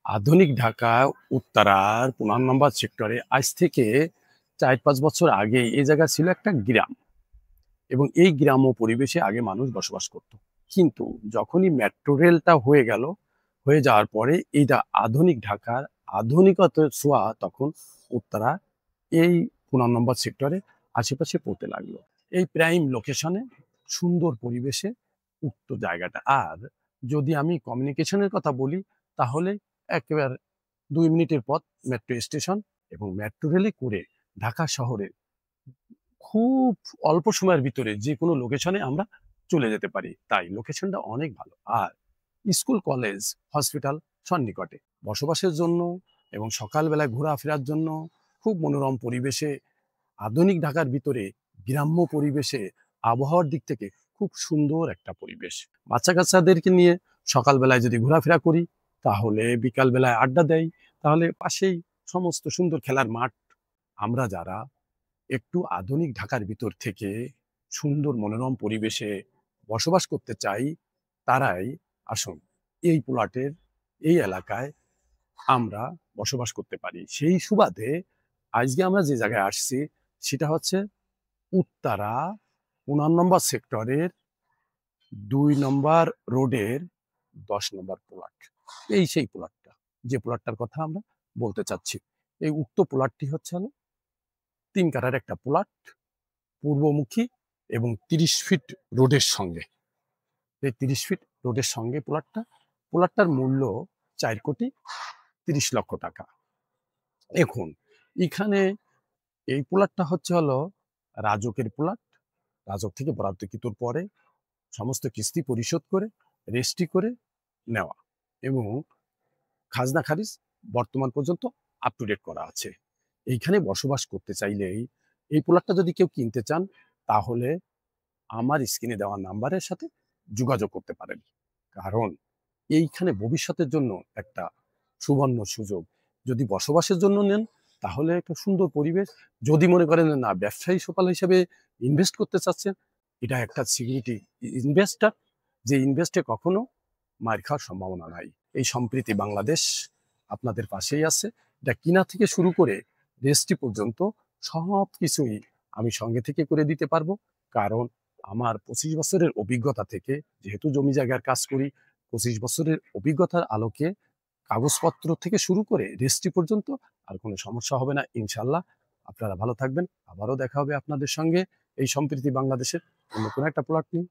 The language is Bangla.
আধুনিক ঢাকা উত্তরার ৫ নম্বর সেক্টরে আজ থেকে ৪-৫ বছর আগে এই জায়গা ছিল একটা গ্রাম এবং এই গ্রাম্য পরিবেশে আগে মানুষ বসবাস করত। কিন্তু যখনই মেট্রো রেলটা হয়ে যাওয়ার পরে এইটা আধুনিক ঢাকার আধুনিকতার ছোঁয়া তখন উত্তরা এই ৫ নম্বর সেক্টরে আশেপাশে পড়তে লাগলো। এই প্রাইম লোকেশনে সুন্দর পরিবেশে উক্ত জায়গাটা। আর যদি আমি কমিউনিকেশনের কথা বলি তাহলে একেবারে ২ মিনিটের পথ মেট্রো স্টেশন এবং মেট্রো রেলে করে ঢাকা শহরে খুব অল্প সময়ের ভিতরে যেকোনো লোকেশনে আমরা চলে যেতে পারি। তাই লোকেশনটা অনেক ভালো। আর স্কুল, কলেজ, হসপিটাল সন্নিকটে। বসবাসের জন্য এবং সকালবেলায় ঘোরাফেরার জন্য খুব মনোরম পরিবেশে আধুনিক ঢাকার ভিতরে গ্রাম্য পরিবেশে আবহাওয়ার দিক থেকে খুব সুন্দর একটা পরিবেশ। বাচ্চা-কাচ্চাদেরকে নিয়ে সকালবেলায় যদি ঘোরাফেরা করি, তাহলে বিকালবেলায় আড্ডা দেই, তাহলে পাশেই সমস্ত সুন্দর খেলার মাঠ। আমরা যারা একটু আধুনিক ঢাকার ভিতর থেকে সুন্দর মনোরম পরিবেশে বসবাস করতে চাই, তারাই আসুন এই প্লটের এই এলাকায় আমরা বসবাস করতে পারি। সেই সুবাদে আজকে আমরা যে জায়গায় আসছি সেটা হচ্ছে উত্তরা ৫ নম্বর সেক্টরের ২ নম্বর রোডের ১০ নম্বর প্লট। এই সেই প্লটটা, যে প্লটটার কথা আমরা বলতে চাচ্ছি। এই উক্ত প্লটটি হচ্ছে হলো ৩ কাঠার একটা প্লট, পূর্বমুখী এবং ৩০ ফিট রোডের সঙ্গে। এই ৩০ ফিট রোডের সঙ্গে প্লটটা। প্লটটার মূল্য ৪,৩০,০০,০০০ টাকা। এখন এখানে এই প্লটটা হচ্ছে হলো রাজকের প্লট। রাজক থেকে বরাদ্দকৃতর পরে সমস্ত কিস্তি পরিশোধ করে রেজিস্ট্রি করে নেওয়া এবং খাজনা খারিজ বর্তমান পর্যন্ত আপ টু ডেট করা আছে। এইখানে বসবাস করতে চাইলেই এই প্লটটা যদি কেউ কিনতে চান, তাহলে আমার স্ক্রিনে দেওয়া নাম্বারের সাথে যোগাযোগ করতে পারেন। কারণ এইখানে ভবিষ্যতের জন্য একটা সুবর্ণ সুযোগ। যদি বসবাসের জন্য নেন, তাহলে একটা সুন্দর পরিবেশ। যদি মনে করেন না ব্যবসায়ী সোপাল হিসেবে ইনভেস্ট করতে চাচ্ছেন, এটা একটা সিকিউরিটি ইনভেস্টর, যে ইনভেস্টে কখনো মার খাওয়ার সম্ভাবনা নাই। এই সম্প্রীতি বাংলাদেশ আপনাদের পাশেই আছে। এটা কিনা থেকে শুরু করে রেজিস্ট্রি পর্যন্ত সবকিছুই আমি সঙ্গে থেকে করে দিতে পারবো। কারণ আমার ২৫ বছরের অভিজ্ঞতা থেকে, যেহেতু জমি জায়গার কাজ করি, ২৫ বছরের অভিজ্ঞতার আলোকে কাগজপত্র থেকে শুরু করে রেজিস্ট্রি পর্যন্ত আর কোনো সমস্যা হবে না ইনশাআল্লাহ। আপনারা ভালো থাকবেন। আবারও দেখা হবে আপনাদের সঙ্গে এই সম্প্রীতি বাংলাদেশের অন্য কোনো একটা প্লট নিয়ে।